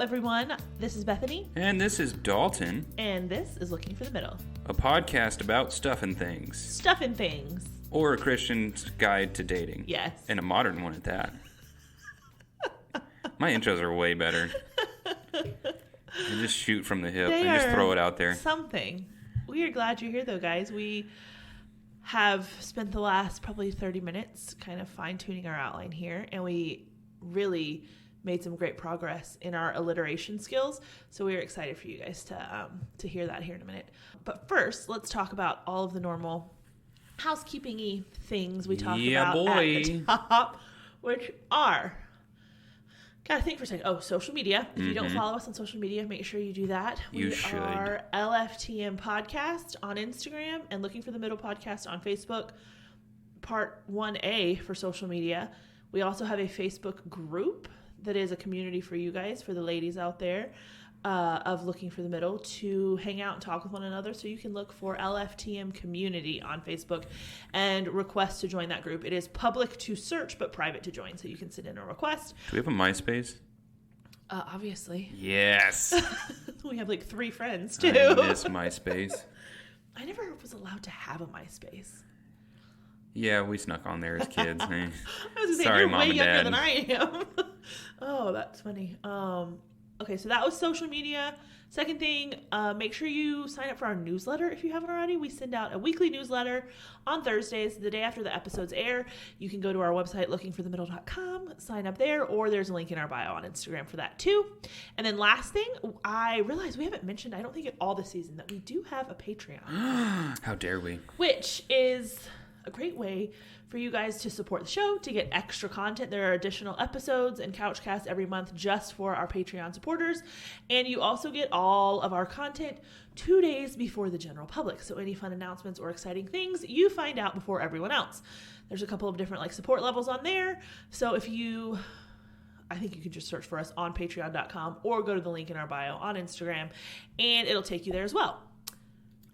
everyone. This is Bethany. And this is Dalton. And this is Looking for the Middle. A podcast about stuff and things. Stuff and things. Or a Christian's guide to dating. Yes. And a modern one at that. My intros are way better. I just shoot from the hip and just throw it out there. Something. We are glad you're here, though, guys. We have spent the last probably 30 minutes kind of fine-tuning our outline here, and we really made some great progress in our alliteration skills. So we are excited for you guys to hear that here in a minute. But first, let's talk about all of the normal housekeeping-y things we talked about at the top, which are... Gotta think for a second. Oh, social media. If you don't follow us on social media, make sure you do that. You should. We are LFTM Podcast on Instagram and Looking for the Middle Podcast on Facebook. Part 1A for social media. We also have a Facebook group that is a community for you guys, for the ladies out there, of Looking for the Middle, to hang out and talk with one another. So you can look for LFTM Community on Facebook and request to join that group. It is public to search, but private to join. So you can send in a request. Do we have a MySpace? Obviously. Yes. We have like 3 friends, too. I miss MySpace. I never was allowed to have a MySpace. Yeah, we snuck on there as kids. I was going to say, Sorry, you're Mom way and younger Dad. than I am. Oh, that's funny. Okay, so that was social media. Second thing, make sure you sign up for our newsletter if you haven't already. We send out a weekly newsletter on Thursdays, the day after the episodes air. You can go to our website, lookingforthemiddle.com, sign up there, or there's a link in our bio on Instagram for that too. And then last thing, I realized we haven't mentioned, I don't think at all this season, that we do have a Patreon. How dare we? Which is a great way for you guys to support the show, to get extra content. There are additional episodes and Couchcasts every month just for our Patreon supporters. And you also get all of our content 2 days before the general public. So any fun announcements or exciting things, you find out before everyone else. There's a couple of different support levels on there. So I think you can just search for us on patreon.com or go to the link in our bio on Instagram and it'll take you there as well.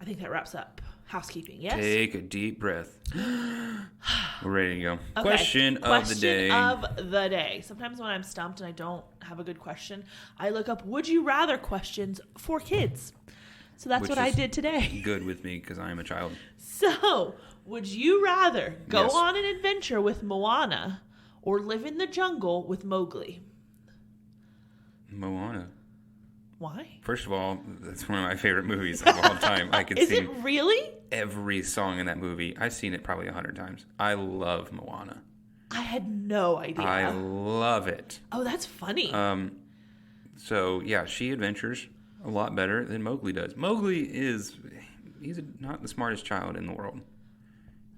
I think that wraps up housekeeping, yes? Take a deep breath. We're ready to go. Okay. Question of the day. Sometimes when I'm stumped and I don't have a good question, I look up would you rather questions for kids. So that's what I did today. Good with me because I am a child. So, would you rather go Yes. on an adventure with Moana or live in the jungle with Mowgli? Moana. Why? First of all, that's one of my favorite movies of all time. I could Is sing it really? every song in that movie. I've seen it probably 100 times. I love Moana. I had no idea. I love it. Oh, that's funny. So, yeah, she adventures a lot better than Mowgli does. He's not the smartest child in the world.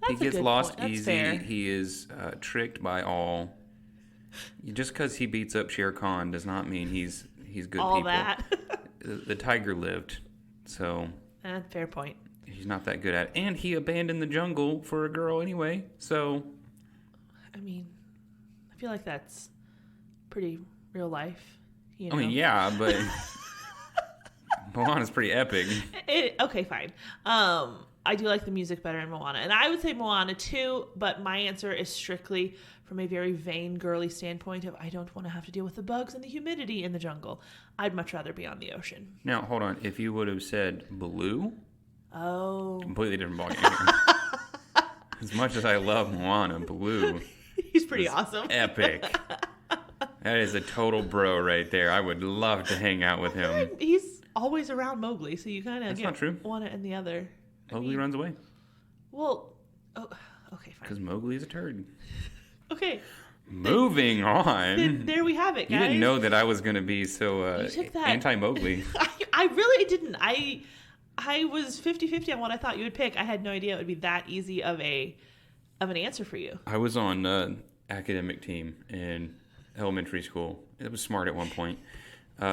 That's He gets lost point. That's easy. fair. He is tricked by all. Just because he beats up Shere Khan does not mean he's good All people. that. The tiger lived, so Fair point. he's not that good at it. And he abandoned the jungle for a girl anyway, so... I mean, I feel like that's pretty real life. You know? I mean, yeah, but... Moana's pretty epic. Okay, fine. I do like the music better in Moana. And I would say Moana too, but my answer is strictly from a very vain, girly standpoint of I don't want to have to deal with the bugs and the humidity in the jungle. I'd much rather be on the ocean. Now, hold on. If you would have said Baloo, Oh. completely different ballgame. As much as I love Moana, Baloo He's pretty is awesome. epic. That is a total bro right there. I would love to hang out with him. He's always around Mowgli, so you kind of That's not true. one and the other. Mowgli runs away Well, okay, fine. because Mowgli is a turd. Okay. Moving on. There we have it, guys. You didn't know that I was going to be so You took that- anti-Mowgli. I really didn't. I was 50-50 on what I thought you would pick. I had no idea it would be that easy of an answer for you. I was on academic team in elementary school. It was smart at one point.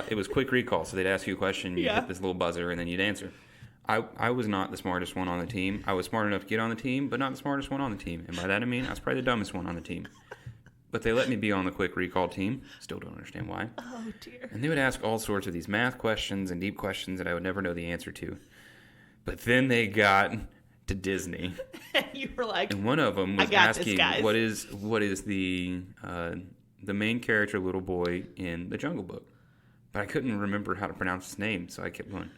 It was quick recall, so they'd ask you a question, you'd hit this little buzzer, and then you'd answer. I was not the smartest one on the team. I was smart enough to get on the team, but not the smartest one on the team. And by that I mean I was probably the dumbest one on the team. But they let me be on the quick recall team. Still don't understand why. Oh, dear. And they would ask all sorts of these math questions and deep questions that I would never know the answer to. But then they got to Disney. You were like, And one of them was I got this, asking, guys. what is the main character little boy in the Jungle Book? but I couldn't remember how to pronounce his name, so I kept going,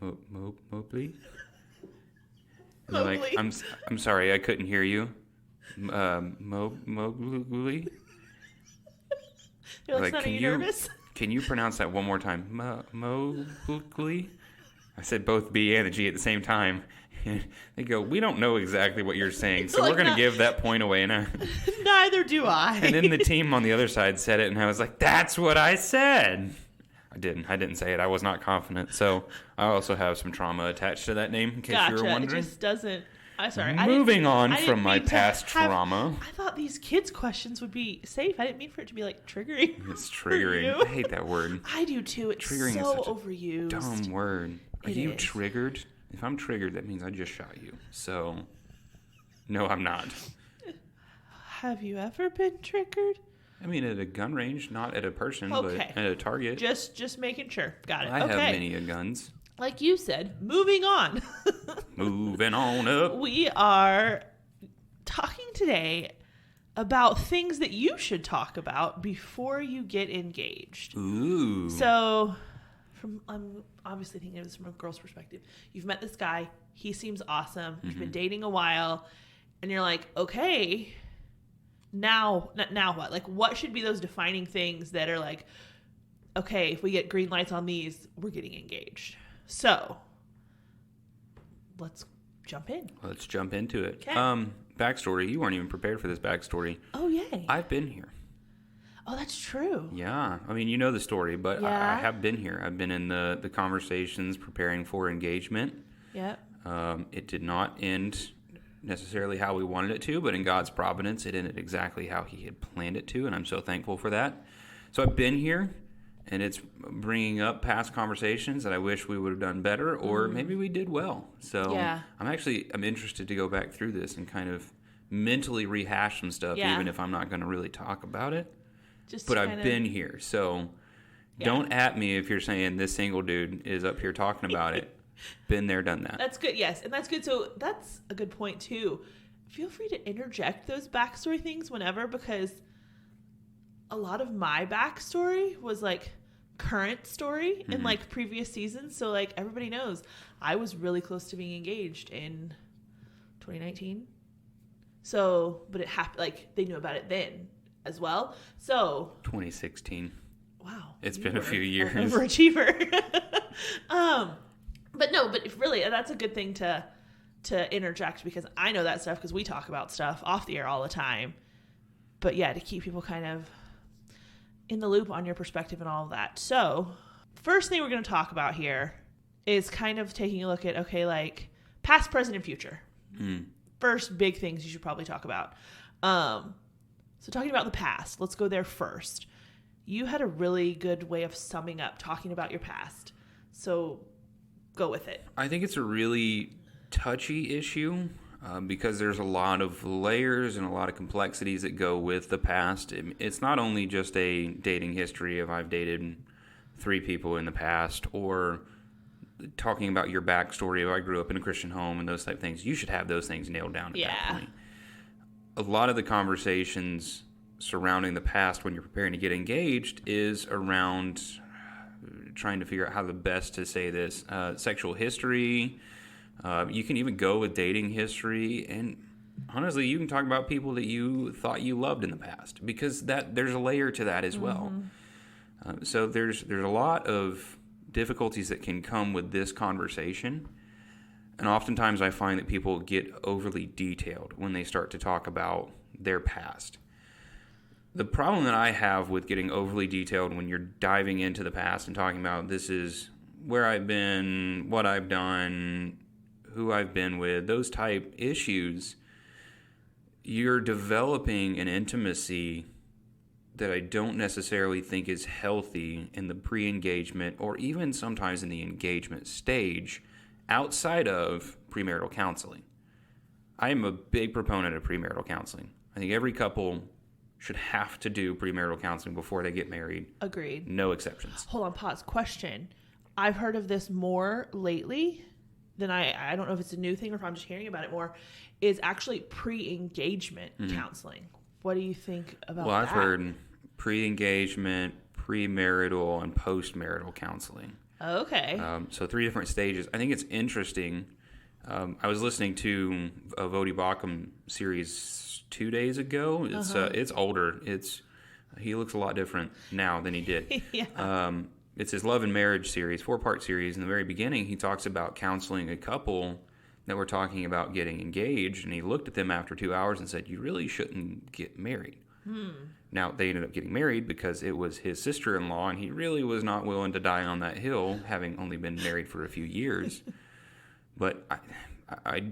Mobley? And they're like, I'm sorry, I couldn't hear you. Mobley? You're like, son, are you nervous? Can you pronounce that one more time? Mobley? I said both B and the G at the same time. They go, we don't know exactly what you're saying, so we're going to give that point away. And neither do I. And then the team on the other side said it, and I was like, that's what I said. I didn't say it. I was not confident. So I also have some trauma attached to that name, in case you were wondering. It just doesn't. I'm sorry. Moving on from my past trauma. I thought these kids' questions would be safe. I didn't mean for it to be like triggering. It's triggering. I hate that word. I do too. It's triggering so overused. Dumb word. Are you triggered? If I'm triggered, that means I just shot you. So, no, I'm not. Have you ever been triggered? I mean, at a gun range, not at a person, but at a target. Just making sure. Got it. I have many guns. Like you said, moving on. Moving on up. We are talking today about things that you should talk about before you get engaged. Ooh. So, I'm obviously thinking of this from a girl's perspective. You've met this guy. He seems awesome. Mm-hmm. You've been dating a while. And you're like, okay, now what? Like, what should be those defining things that are like, okay, if we get green lights on these, we're getting engaged. So, let's jump in. Let's jump into it. Okay. Backstory. You weren't even prepared for this backstory. Oh, yay. I've been here. Oh, that's true. Yeah. I mean, you know the story, but I have been here. I've been in the conversations preparing for engagement. Yep. It did not end necessarily how we wanted it to, but in God's providence, it ended exactly how he had planned it to, and I'm so thankful for that. So I've been here, and it's bringing up past conversations that I wish we would have done better, or maybe we did well. So I'm interested to go back through this and kind of mentally rehash some stuff, even if I'm not going to really talk about it. But I've been here, so don't at me if you're saying this single dude is up here talking about it. Been there, done that. That's good, yes, and that's good. So that's a good point, too. Feel free to interject those backstory things whenever, because a lot of my backstory was, like, current story in, like, previous seasons. So, like, everybody knows I was really close to being engaged in 2019. So, but it happened, like, they knew about it then as well. So 2016. Wow. It's been a few years. Overachiever. But really, that's a good thing to interject, because I know that stuff because we talk about stuff off the air all the time. But yeah, to keep people kind of in the loop on your perspective and all of that. So first thing we're going to talk about here is kind of taking a look at, okay, like past, present, and future. First big things you should probably talk about. So talking about the past, let's go there first. You had a really good way of summing up talking about your past. So go with it. I think it's a really touchy issue because there's a lot of layers and a lot of complexities that go with the past. It's not only just a dating history of I've dated 3 people in the past, or talking about your backstory of I grew up in a Christian home and those type of things. You should have those things nailed down at that point. A lot of the conversations surrounding the past when you're preparing to get engaged is around trying to figure out how the best to say this. Sexual history. You can even go with dating history. And honestly, you can talk about people that you thought you loved in the past, because there's a layer to that as well. So there's a lot of difficulties that can come with this conversation. And oftentimes I find that people get overly detailed when they start to talk about their past. The problem that I have with getting overly detailed when you're diving into the past and talking about this is where I've been, what I've done, who I've been with, those type issues, you're developing an intimacy that I don't necessarily think is healthy in the pre-engagement or even sometimes in the engagement stage outside of premarital counseling. I am a big proponent of premarital counseling. I think every couple should have to do premarital counseling before they get married. Agreed. No exceptions. Hold on, pause. Question. I've heard of this more lately than I don't know if it's a new thing or if I'm just hearing about it more, is actually pre-engagement counseling. What do you think about that? Well, I've heard pre-engagement, premarital and postmarital counseling. Okay. So 3 different stages. I think it's interesting. I was listening to a Vodi Bakum series 2 days ago. It's older. He looks a lot different now than he did. Yeah. It's his Love and Marriage series, 4-part series. In the very beginning, he talks about counseling a couple that were talking about getting engaged, and he looked at them after 2 hours and said, "You really shouldn't get married." Now, they ended up getting married because it was his sister-in-law, and he really was not willing to die on that hill, having only been married for a few years. But I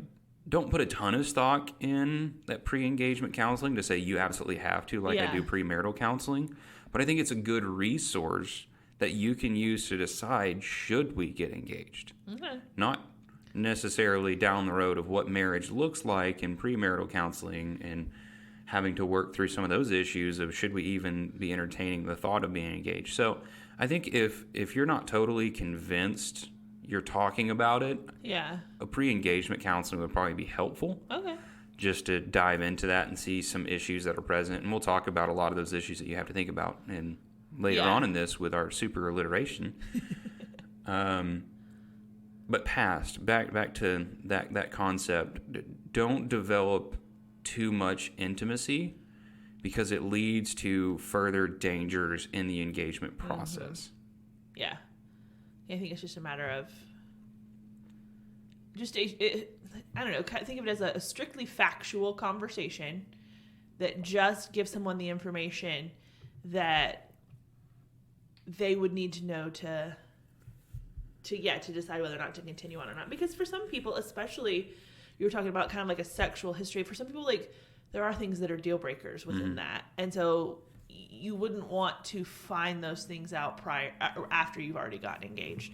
don't put a ton of stock in that pre-engagement counseling to say you absolutely have to, like I do premarital counseling. But I think it's a good resource that you can use to decide, should we get engaged? Okay. Not necessarily down the road of what marriage looks like in premarital counseling and having to work through some of those issues of should we even be entertaining the thought of being engaged. So I think if you're not totally convinced you're talking about it, a pre-engagement counseling would probably be helpful. Okay. Just to dive into that and see some issues that are present. And we'll talk about a lot of those issues that you have to think about and later on in this with our super alliteration. But back to that concept, don't develop too much intimacy because it leads to further dangers in the engagement process. Yeah. I think it's just a matter of I don't know, think of it as a strictly factual conversation that just gives someone the information that they would need to know to decide whether or not to continue on or not. Because for some people, especially, you were talking about kind of like a sexual history. For some people, like, there are things that are deal breakers within that. And so you wouldn't want to find those things out prior or after you've already gotten engaged.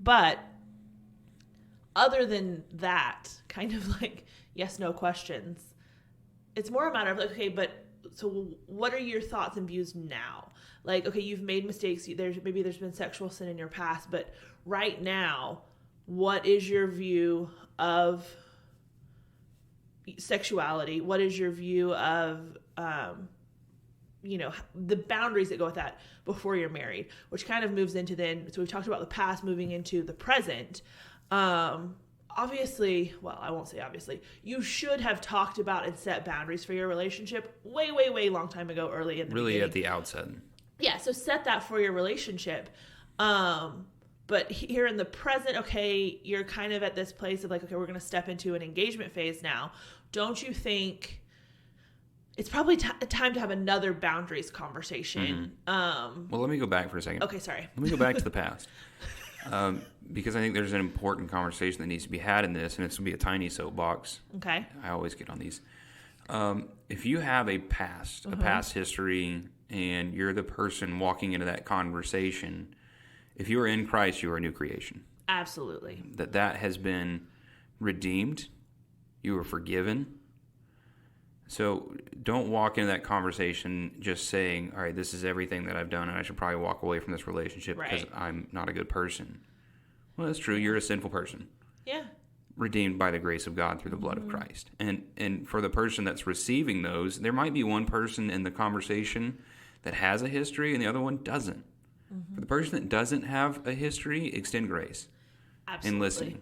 But other than that, kind of like yes, no questions, it's more a matter of like, okay, but so what are your thoughts and views now? Like, okay, you've made mistakes. There's been sexual sin in your past, but right now, what is your view of sexuality? What is your view of, the boundaries that go with that before you're married, which kind of moves into then, so we've talked about the past moving into the present. Obviously, well, I won't say obviously, you should have talked about and set boundaries for your relationship way, way, way long time ago, early in the beginning. At the outset. Yeah, so set that for your relationship. But here in the present, okay, you're kind of at this place of like, okay, we're going to step into an engagement phase now. Don't you think it's probably time to have another boundaries conversation? Well, let me go back for a second. Okay, sorry. Let me go back to the past. Because I think there's an important conversation that needs to be had in this, and this will be a tiny soapbox. Okay. I always get on these. If you have a past history, and you're the person walking into that conversation, if you are in Christ, you are a new creation. Absolutely. That has been redeemed. You are forgiven. So don't walk into that conversation just saying, all right, this is everything that I've done, and I should probably walk away from this relationship because I'm not a good person. Well, that's true. You're a sinful person. Yeah. Redeemed by the grace of God through the blood of Christ. And for the person that's receiving those, there might be one person in the conversation that has a history and the other one doesn't. For the person that doesn't have a history, extend grace. Absolutely. In listening.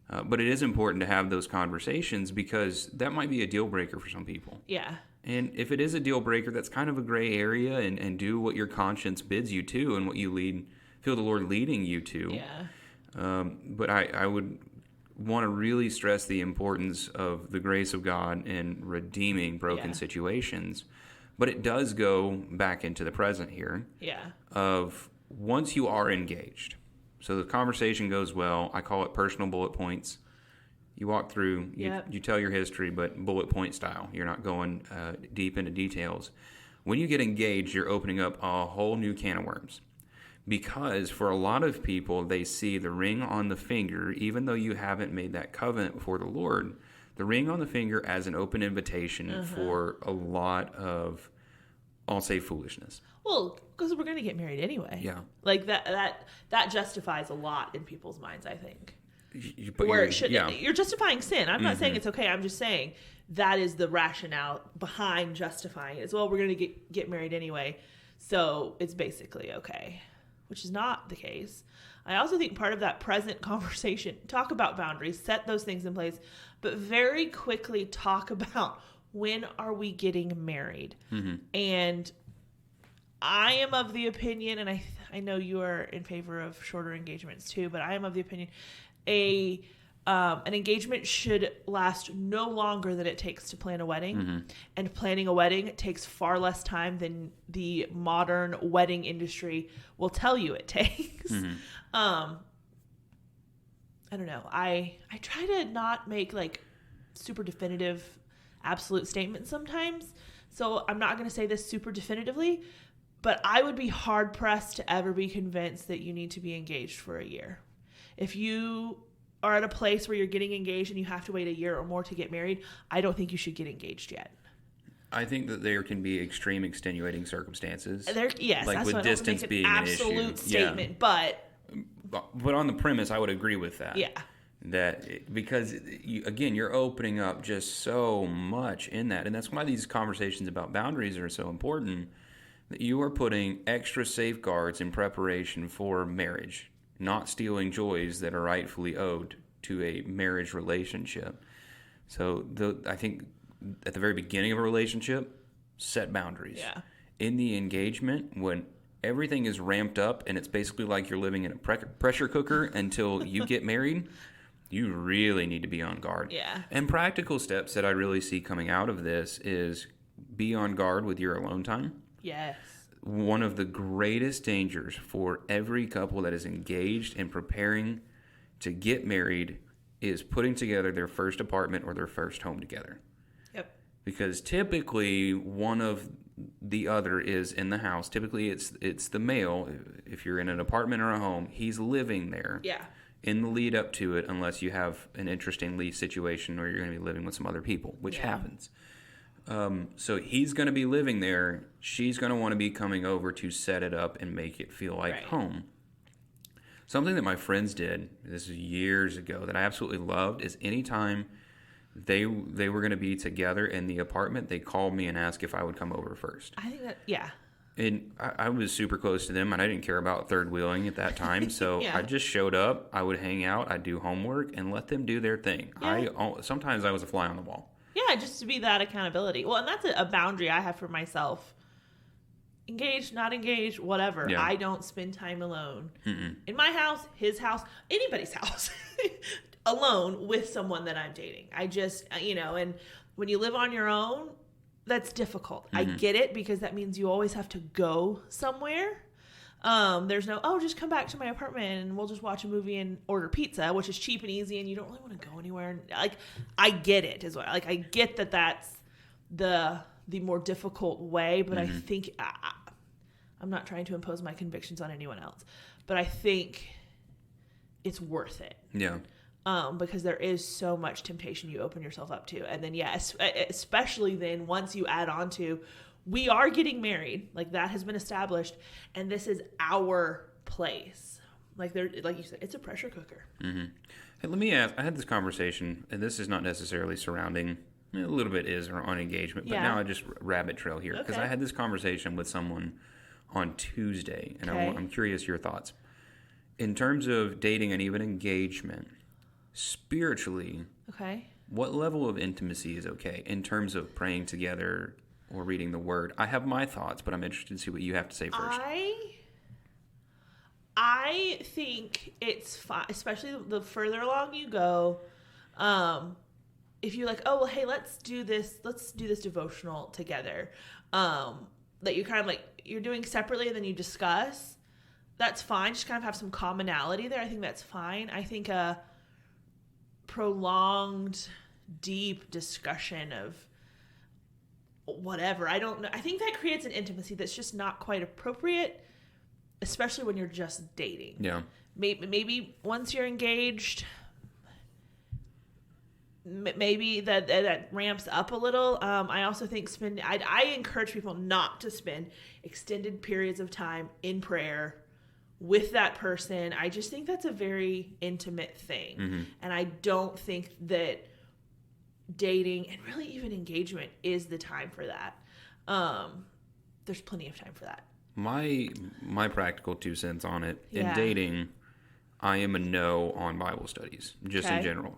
But it is important to have those conversations because that might be a deal breaker for some people. Yeah. And if it is a deal breaker, that's kind of a gray area and do what your conscience bids you to and what you feel the Lord leading you to. Yeah. But I would want to really stress the importance of the grace of God in redeeming broken situations. But it does go back into the present here. Yeah. Of once you are engaged. So the conversation goes well. I call it personal bullet points. You walk through, you tell your history, but bullet point style. You're not going deep into details. When you get engaged, you're opening up a whole new can of worms. Because for a lot of people, they see the ring on the finger, even though you haven't made that covenant before the Lord, the ring on the finger as an open invitation for a lot of, I'll say, foolishness. Well, because we're going to get married anyway. Yeah. Like that justifies a lot in people's minds, I think. You're justifying sin. I'm not saying it's okay. I'm just saying that is the rationale behind justifying it. It's, well, we're going to get married anyway. So it's basically okay, which is not the case. I also think part of that present conversation, talk about boundaries, set those things in place, but very quickly talk about when are we getting married? Mm-hmm. And I am of the opinion, and I know you are in favor of shorter engagements too, but I am of the opinion an engagement should last no longer than it takes to plan a wedding. Mm-hmm. And planning a wedding takes far less time than the modern wedding industry will tell you it takes. Mm-hmm. I don't know. I try to not make like super definitive, absolute statements sometimes. So I'm not going to say this super definitively, but I would be hard pressed to ever be convinced that you need to be engaged for a year. If you are at a place where you're getting engaged and you have to wait a year or more to get married, I don't think you should get engaged yet. I think that there can be extreme extenuating circumstances. Yes, like that's with distance being an absolute issue. Statement, yeah. But on the premise, I would agree with that. Yeah. Because you're opening up just so much in that, and that's why these conversations about boundaries are so important. That you are putting extra safeguards in preparation for marriage, not stealing joys that are rightfully owed to a marriage relationship. So I think at the very beginning of a relationship, set boundaries. Yeah. In the engagement, when everything is ramped up and it's basically like you're living in a pressure cooker until you get married, you really need to be on guard. Yeah. And practical steps that I really see coming out of this is be on guard with your alone time. Yes. One of the greatest dangers for every couple that is engaged and preparing to get married is putting together their first apartment or their first home together. Yep. Because typically one of the other is in the house. Typically it's the male. If you're in an apartment or a home, he's living there. Yeah. In the lead up to it, unless you have an interesting lease situation or you're going to be living with some other people, which happens. So he's going to be living there. She's going to want to be coming over to set it up and make it feel like home. Something that my friends did, this is years ago, that I absolutely loved is anytime they were going to be together in the apartment, they called me and asked if I would come over first. I think that, yeah. And I was super close to them, and I didn't care about third wheeling at that time. So I just showed up. I would hang out. I'd do homework and let them do their thing. Yeah. Sometimes I was a fly on the wall. Yeah, just to be that accountability. Well, and that's a boundary I have for myself. Engaged, not engaged, whatever. Yeah. I don't spend time alone. Mm-mm. In my house, his house, anybody's house, alone with someone that I'm dating. I just, and when you live on your own, that's difficult. Mm-hmm. I get it because that means you always have to go somewhere. There's no, just come back to my apartment and we'll just watch a movie and order pizza, which is cheap and easy and you don't really want to go anywhere. Like, I get it as well. Like, I get that that's the more difficult way, but I think I'm not trying to impose my convictions on anyone else, but I think it's worth it. Yeah. Because there is so much temptation you open yourself up to. And then, especially then once you add on to, we are getting married, like that has been established, and this is our place. Like you said, it's a pressure cooker. Mm-hmm. Hey, let me ask, I had this conversation, and this is not necessarily surrounding, a little bit is on engagement, but now I just rabbit trail here. Because I had this conversation with someone on Tuesday, and I'm curious your thoughts. In terms of dating and even engagement, spiritually, what level of intimacy is okay in terms of praying together or reading the word? I have my thoughts, but I'm interested to see what you have to say first. I think it's fine, especially the further along you go. If you're like, oh, well, hey, let's do this devotional together. That you're kind of like, you're doing separately and then you discuss. That's fine. Just kind of have some commonality there. I think that's fine. I think a prolonged, deep discussion of whatever, I don't know. I think that creates an intimacy that's just not quite appropriate, especially when you're just dating. Yeah. Maybe once you're engaged, maybe that ramps up a little. I also think I encourage people not to spend extended periods of time in prayer with that person. I just think that's a very intimate thing. Mm-hmm. And I don't think that dating and really even engagement is the time for that. There's plenty of time for that. My practical 2 cents on it. Yeah. In dating, I am a no on Bible studies, just in general.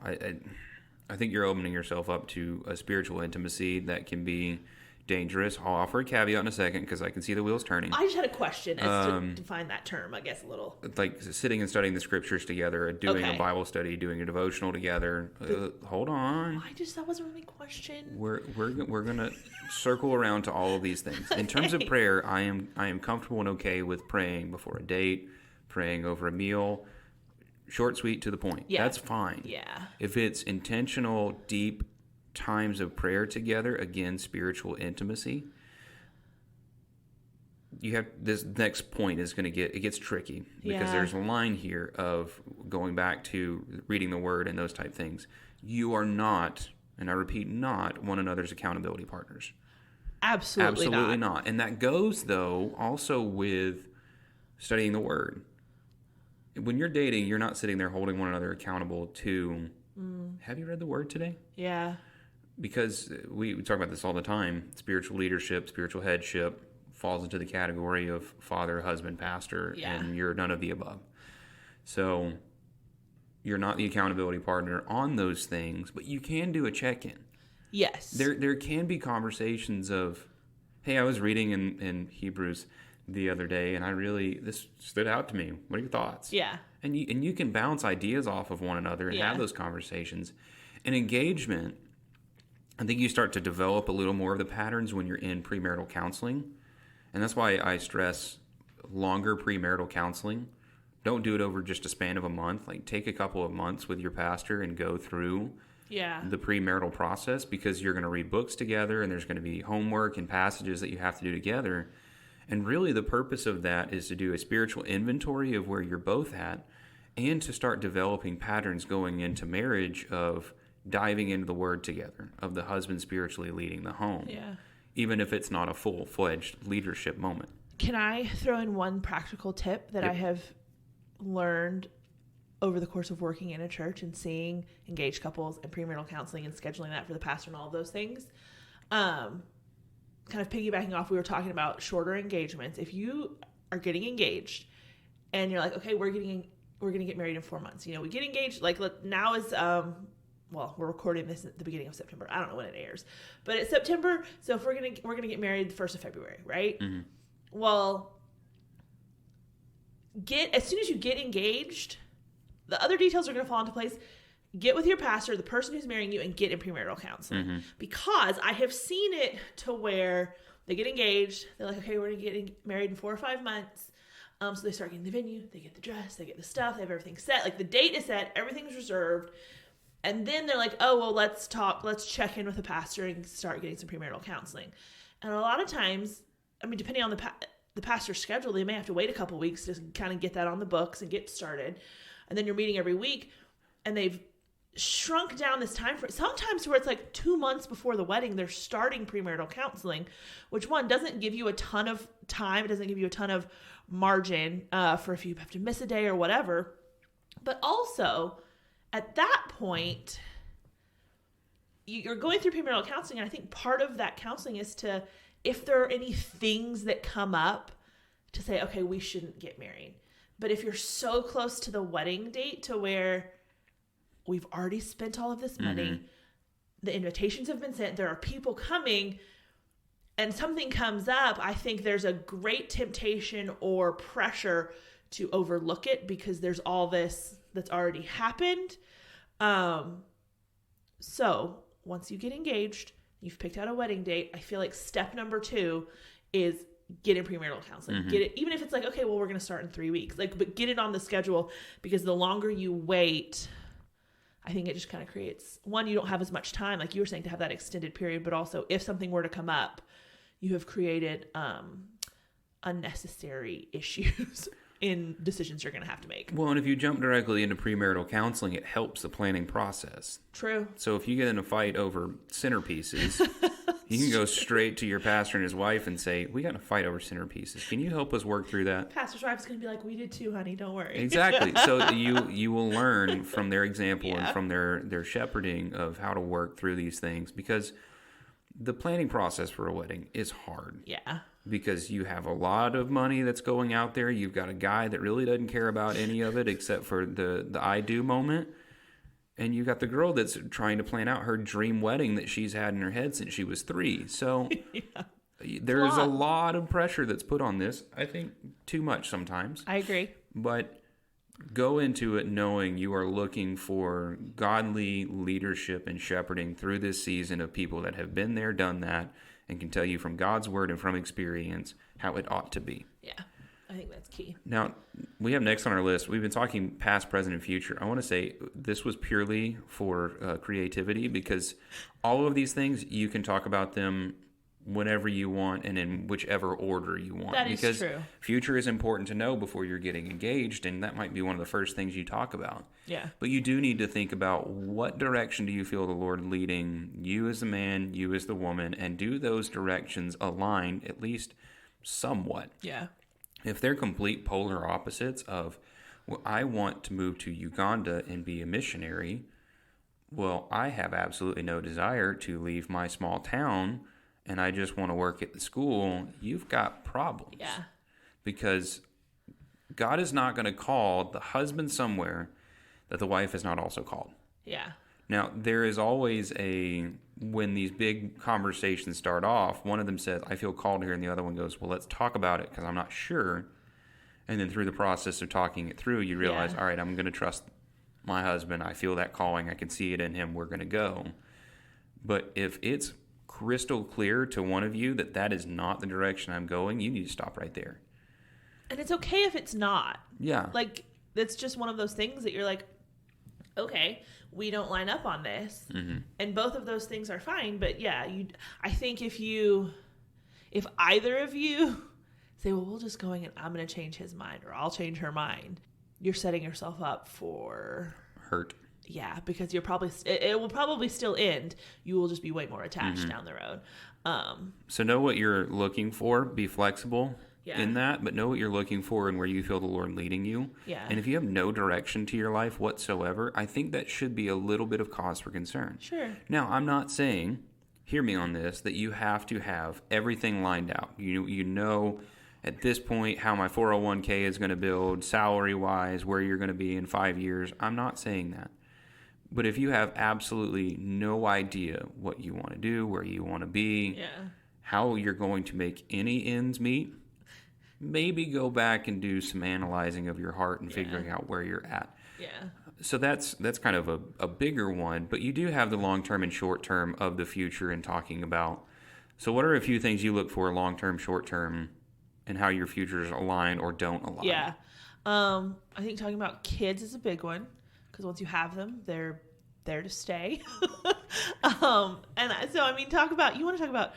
I think you're opening yourself up to a spiritual intimacy that can be dangerous. I'll offer a caveat in a second because I can see the wheels turning. I just had a question as to define that term, I guess, a little. Like sitting and studying the scriptures together, doing a Bible study, doing a devotional together. Hold on. That wasn't really a question. We're gonna circle around to all of these things. In terms of prayer, I am comfortable and okay with praying before a date, praying over a meal. Short, sweet, to the point. Yeah. That's fine. Yeah. If it's intentional, deep times of prayer together, again, spiritual intimacy, you have this next point is going to it gets tricky because there's a line here of going back to reading the word and those type things. You are not, and I repeat, not one another's accountability partners. Absolutely not. And that goes, though, also with studying the word. When you're dating, you're not sitting there holding one another accountable to, have you read the word today? Yeah. Because we talk about this all the time. Spiritual leadership, spiritual headship falls into the category of father, husband, pastor, and you're none of the above. So you're not the accountability partner on those things, but you can do a check-in. Yes. There can be conversations of, hey, I was reading in Hebrews the other day, and this stood out to me. What are your thoughts? Yeah. And you can bounce ideas off of one another and have those conversations. And engagement, I think you start to develop a little more of the patterns when you're in premarital counseling. And that's why I stress longer premarital counseling. Don't do it over just a span of a month. Like, take a couple of months with your pastor and go through the premarital process, because you're going to read books together and there's going to be homework and passages that you have to do together. And really the purpose of that is to do a spiritual inventory of where you're both at, and to start developing patterns going into marriage of diving into the word together, of the husband spiritually leading the home, even if it's not a full-fledged leadership moment. Can I throw in one practical tip that I have learned over the course of working in a church and seeing engaged couples and premarital counseling and scheduling that for the pastor and all of those things? Kind of piggybacking off, we were talking about shorter engagements. If you are getting engaged and you're like, okay, we're going to get married in 4 months. We get engaged, now is, we're recording this at the beginning of September. I don't know when it airs, but it's September. So if we're going to get married the 1st of February, right? Mm-hmm. Well, as soon as you get engaged, the other details are going to fall into place. Get with your pastor, the person who's marrying you, and get in premarital counseling. Because I have seen it to where they get engaged. They're like, okay, we're going to get married in 4 or 5 months. So they start getting the venue, they get the dress, they get the stuff, they have everything set. Like, the date is set, everything's reserved. And then they're like, oh, well, let's check in with the pastor and start getting some premarital counseling. And a lot of times, depending on the pastor's schedule, they may have to wait a couple weeks to kind of get that on the books and get started. And then you're meeting every week, and they've shrunk down this time frame. Sometimes where it's like 2 months before the wedding, they're starting premarital counseling, which doesn't give you a ton of time. It doesn't give you a ton of margin for if you have to miss a day or whatever. But also, at that point, you're going through premarital counseling, and I think part of that counseling is to, if there are any things that come up, to say, okay, we shouldn't get married. But if you're so close to the wedding date to where we've already spent all of this money, the invitations have been sent, there are people coming, and something comes up, I think there's a great temptation or pressure to overlook it because there's all this that's already happened. So once you get engaged, you've picked out a wedding date, I feel like step number 2 is get in premarital counseling. Get it, even if it's like, okay, well, we're going to start in 3 weeks, but get it on the schedule, because the longer you wait, I think it just kind of creates, one, you don't have as much time, like you were saying, to have that extended period, but also if something were to come up, you have created unnecessary issues in decisions you're going to have to make. Well, and if you jump directly into premarital counseling, it helps the planning process. True. So if you get in a fight over centerpieces, you can go straight to your pastor and his wife and say, we got in a fight over centerpieces. Can you help us work through that? Pastor's wife's going to be like, we did too, honey. Don't worry. Exactly. So you will learn from their example and from their shepherding of how to work through these things, because the planning process for a wedding is hard. Yeah. because you have a lot of money that's going out there. You've got a guy that really doesn't care about any of it except for the I do moment. And you got the girl that's trying to plan out her dream wedding that she's had in her head since she was 3. So there's a lot of pressure that's put on this. I think too much sometimes. I agree. But go into it knowing you are looking for godly leadership and shepherding through this season of people that have been there, done that, and can tell you from God's word and from experience how it ought to be. Yeah. I think that's key. Now, we have next on our list, we've been talking past, present, and future. I want to say this was purely for creativity, because all of these things, you can talk about them whenever you want and in whichever order you want. That is true. Future is important to know before you're getting engaged, and that might be one of the first things you talk about. Yeah. But you do need to think about what direction do you feel the Lord leading you as the man, you as the woman, and do those directions align at least somewhat? Yeah. If they're complete polar opposites of, well, I want to move to Uganda and be a missionary, well, I have absolutely no desire to leave my small town and I just want to work at the school, you've got problems. Yeah. Because God is not going to call the husband somewhere that the wife is not also called. Yeah. Now, there is always when these big conversations start off, one of them says, I feel called here, and the other one goes, well, let's talk about it because I'm not sure. And then through the process of talking it through, you realize, all right, I'm going to trust my husband. I feel that calling. I can see it in him. We're going to go. But if it's crystal clear to one of you that that is not the direction I'm going, you need to stop right there. And it's okay if it's not. Yeah. Like, it's just one of those things that you're like, okay, we don't line up on this. Mm-hmm. And both of those things are fine. But yeah, I think if either of you say, well, we'll just go and I'm going to change his mind or I'll change her mind, you're setting yourself up for hurt. Yeah, because it will probably still end. You will just be way more attached down the road. So know what you're looking for. Be flexible in that, but know what you're looking for and where you feel the Lord leading you. Yeah. And if you have no direction to your life whatsoever, I think that should be a little bit of cause for concern. Sure. Now, I'm not saying, hear me on this, that you have to have everything lined out. You know at this point how my 401k is going to build, salary-wise, where you're going to be in 5 years. I'm not saying that. But if you have absolutely no idea what you want to do, where you want to be, how you're going to make any ends meet, maybe go back and do some analyzing of your heart and figuring out where you're at. Yeah. So that's kind of a bigger one, but you do have the long-term and short-term of the future and talking about. So what are a few things you look for long-term, short-term, and how your futures align or don't align? Yeah. I think talking about kids is a big one, because once you have them, they're there to stay. And so, I mean, you want to talk about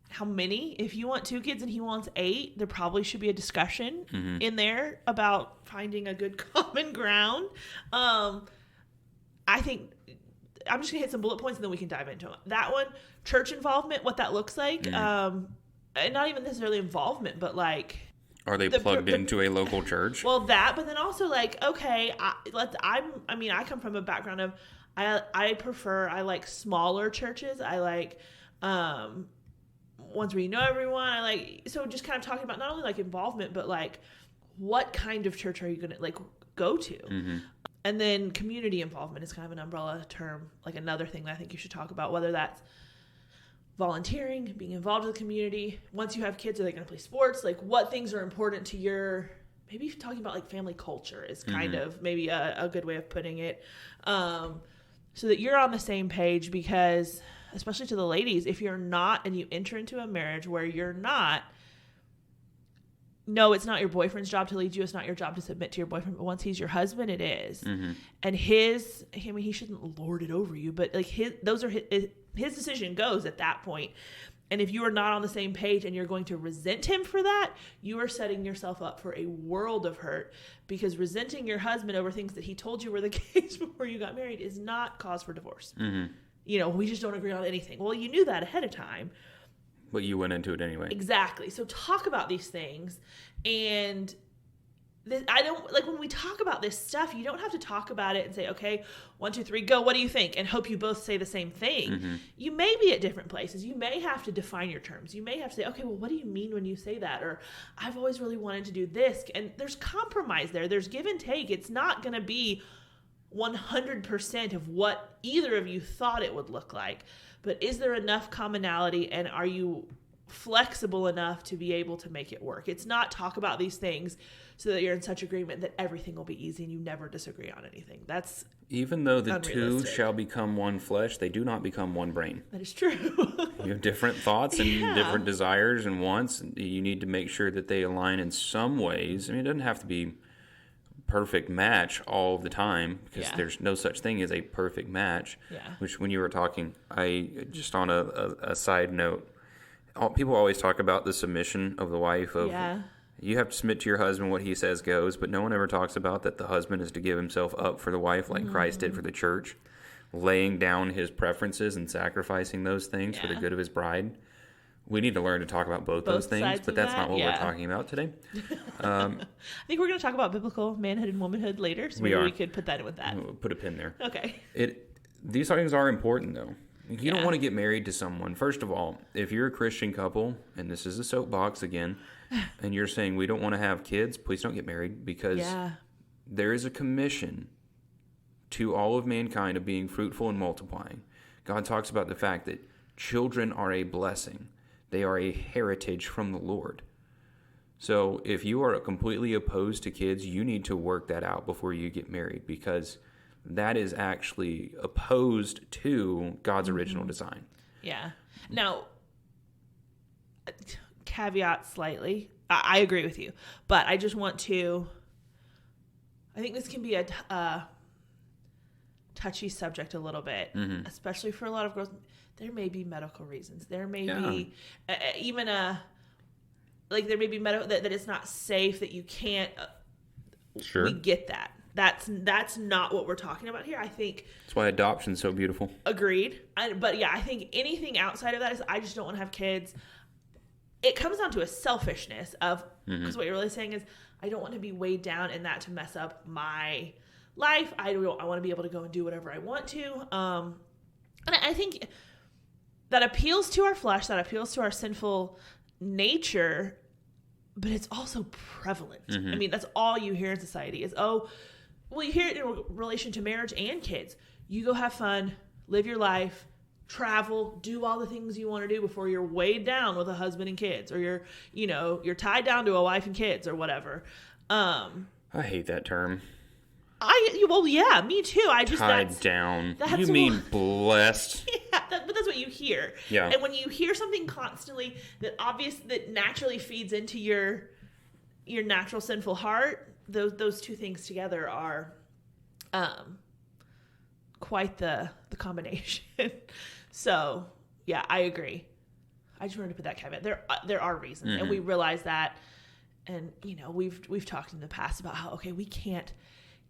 how many. If you want 2 kids and he wants 8, there probably should be a discussion in there about finding a good common ground. I think I'm just gonna hit some bullet points and then we can dive into it. That one, church involvement, what that looks like, and not even necessarily involvement, but like, are they plugged into a local church? Well, that, but then also like, okay, I come from a background of, I like smaller churches. I like, ones where you know everyone. So just kind of talking about not only like involvement, but like what kind of church are you going to like go to? Mm-hmm. And then community involvement is kind of an umbrella term, like another thing that I think you should talk about, whether that's volunteering, being involved in the community. Once you have kids, are they going to play sports? Like what things are important to your, maybe talking about like family culture is kind of maybe a good way of putting it. So that you're on the same page, because especially to the ladies, if you're not and you enter into a marriage where you're not, no, it's not your boyfriend's job to lead you. It's not your job to submit to your boyfriend. But once he's your husband, it is. Mm-hmm. And he shouldn't lord it over you, but like his decision goes at that point. And if you are not on the same page and you're going to resent him for that, you are setting yourself up for a world of hurt, because resenting your husband over things that he told you were the case before you got married is not cause for divorce. Mm-hmm. We just don't agree on anything. Well, you knew that ahead of time. But you went into it anyway. Exactly. So talk about these things. And I don't like when we talk about this stuff, you don't have to talk about it and say, okay, 1, 2, 3, go. What do you think? And hope you both say the same thing. Mm-hmm. You may be at different places. You may have to define your terms. You may have to say, okay, well, what do you mean when you say that? Or I've always really wanted to do this. And there's compromise there. There's give and take. It's not going to be 100% of what either of you thought it would look like. But is there enough commonality, and are you flexible enough to be able to make it work? It's not talk about these things so that you're in such agreement that everything will be easy and you never disagree on anything. That's even though the unrealistic. two shall become one flesh, they do not become one brain. That is true. You have different thoughts and different desires and wants. You need to make sure that they align in some ways. I mean, it doesn't have to be perfect match all the time, because there's no such thing as a perfect match. Which, when you were talking, I just on a side note, people always talk about the submission of the wife. You have to submit to your husband, what he says goes, but no one ever talks about that the husband is to give himself up for the wife like Christ did for the church, laying down his preferences and sacrificing those things for the good of his bride. We need to learn to talk about both those things, but that's not what we're talking about today. I think we're going to talk about biblical manhood and womanhood later, so maybe we could put that in with that. We'll put a pin there. Okay. These things are important, though. You don't want to get married to someone. First of all, if you're a Christian couple, and this is a soapbox again, and you're saying we don't want to have kids, please don't get married, because there is a commission to all of mankind of being fruitful and multiplying. God talks about the fact that children are a blessing. They are a heritage from the Lord. So if you are completely opposed to kids, you need to work that out before you get married, because that is actually opposed to God's original design. Yeah. Now, caveat slightly, I agree with you, but I just want to, I think this can be a touchy subject a little bit, especially for a lot of girls. There may be medical reasons. There may be even there may be medical, that it's not safe, that you can't. Sure. We get that. That's not what we're talking about here. I think that's why adoption's so beautiful. Agreed. But I think anything outside of that is, I just don't want to have kids. It comes down to a selfishness of, because what you're really saying is, I don't want to be weighed down in that to mess up my life. I want to be able to go and do whatever I want to. And I think that appeals to our flesh, that appeals to our sinful nature, but it's also prevalent. I mean, that's all you hear in society is, you hear it in relation to marriage and kids. You go have fun, live your life, travel, do all the things you want to do before you're weighed down with a husband and kids, or you're tied down to a wife and kids or whatever. I hate that term. Me too. Tied down. You mean blessed? Yeah, but that's what you hear. Yeah. And when you hear something constantly that naturally feeds into your natural sinful heart, those two things together are quite the combination. So yeah, I agree. I just wanted to put that caveat. There are reasons, and we realize that, and we've talked in the past about how we can't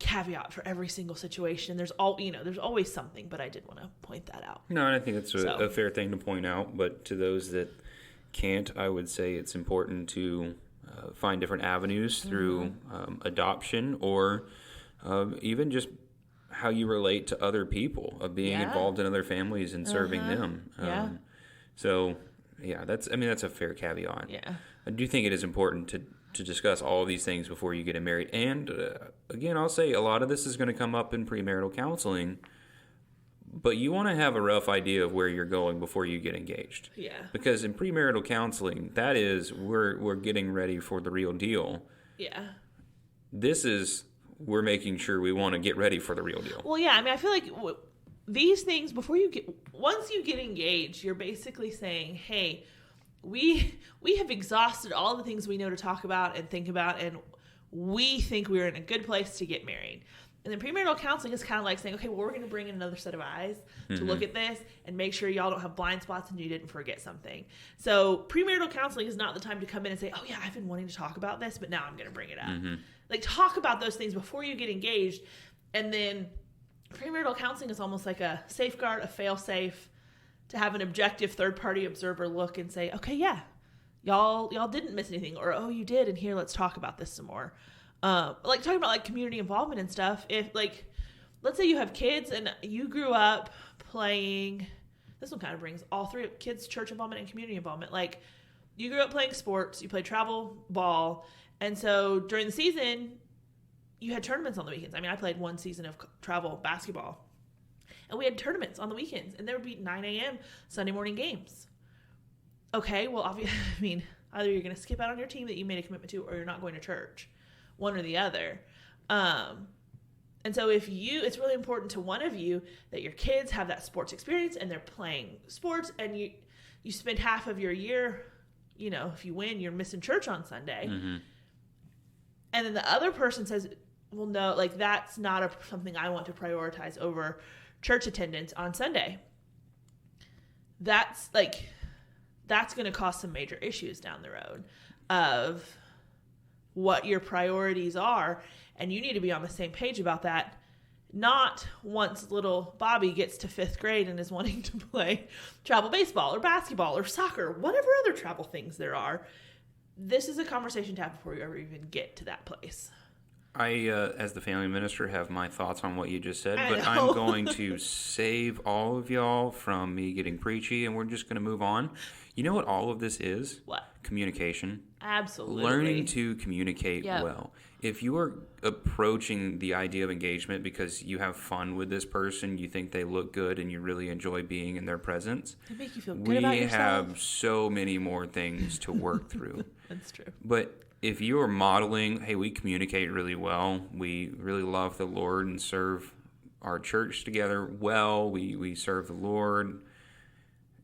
caveat for every single situation. There's always something, but I did want to point that out. No, and I think it's a fair thing to point out. But to those that can't, I would say it's important to find different avenues through adoption, or even just how you relate to other people, of being involved in other families and serving them. So that's a fair caveat. Yeah. I do think it is important to discuss all of these things before you get married. And again, I'll say a lot of this is going to come up in premarital counseling, but you want to have a rough idea of where you're going before you get engaged. Yeah. Because in premarital counseling, that is, we're getting ready for the real deal. Yeah. This is, we're making sure we want to get ready for the real deal. Well, yeah, I mean, I feel like these things, once you get engaged, you're basically saying, hey, we have exhausted all the things we know to talk about and think about, and we think we're in a good place to get married. And then premarital counseling is kind of like saying, okay, well, we're going to bring in another set of eyes to look at this and make sure y'all don't have blind spots and you didn't forget something. So premarital counseling is not the time to come in and say, oh yeah, I've been wanting to talk about this, but now I'm going to bring it up. Like, talk about those things before you get engaged. And then premarital counseling is almost like a safeguard, a fail-safe, to have an objective third-party observer look and say, okay, yeah, y'all didn't miss anything, or, oh, you did, and here, let's talk about this some more. like talking about like community involvement and stuff. If like, let's say you have kids and you grew up playing, this one kind of brings all three kids, church involvement and community involvement. Like you grew up playing sports, you played travel ball. And so during the season, you had tournaments on the weekends. I mean, I played one season of travel basketball and we had tournaments on the weekends and there would be 9 a.m. Sunday morning games. Okay. Well, obviously, I mean, either you're going to skip out on your team that you made a commitment to, or you're not going to church, one or the other. And so it's really important to one of you that your kids have that sports experience and they're playing sports, and you spend half of your year, you know, if you win, you're missing church on Sunday. Mm-hmm. And then the other person says, well, no, like that's not something I want to prioritize over church attendance on Sunday. That's going to cause some major issues down the road of what your priorities are. And you need to be on the same page about that. Not once little Bobby gets to 5th grade and is wanting to play travel baseball or basketball or soccer, whatever other travel things there are. This is a conversation to have before you ever even get to that place. I, as the family minister, have my thoughts on what you just said, but I'm going to save all of y'all from me getting preachy, and we're just going to move on. You know what all of this is? What? Communication. Absolutely. Learning to communicate well. If you are approaching the idea of engagement because you have fun with this person, you think they look good, and you really enjoy being in their presence, they make you feel good about yourself. We have so many more things to work through. That's true. But if you are modeling, hey, we communicate really well, we really love the Lord and serve our church together well, we serve the Lord,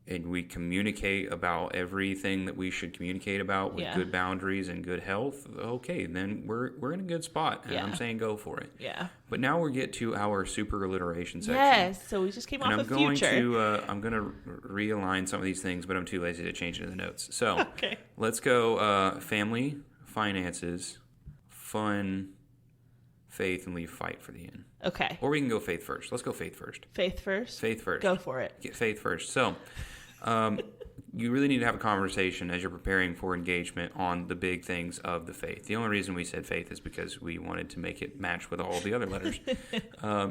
and we communicate about everything that we should communicate about with good boundaries and good health, okay, then we're in a good spot, and I'm saying go for it. Yeah. But now we get to our super alliteration section. Yes, so we just came off of future. I'm going to realign some of these things, but I'm too lazy to change it in the notes. So let's go family, finances, fun, faith, and leave fight for the end. Okay. Or we can go faith first. Let's go faith first. Faith first? Faith first. Go for it. Get faith first. So you really need to have a conversation as you're preparing for engagement on the big things of the faith. The only reason we said faith is because we wanted to make it match with all the other letters.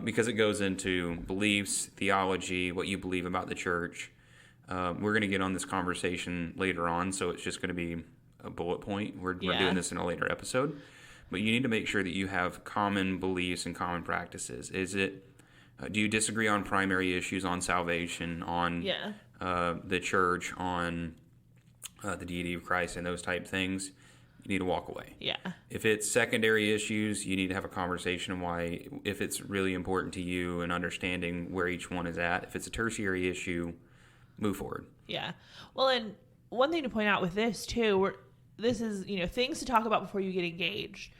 Because it goes into beliefs, theology, what you believe about the church. We're going to get on this conversation later on, so it's just going to be a bullet point. We're doing this in a later episode. But you need to make sure that you have common beliefs and common practices. Is it, do you disagree on primary issues, on salvation, on the church, on the deity of Christ and those type things? You need to walk away. Yeah. If it's secondary issues, you need to have a conversation on why, if it's really important to you and understanding where each one is at. If it's a tertiary issue, move forward. Yeah. Well, and one thing to point out with this too, this is, things to talk about before you get engaged.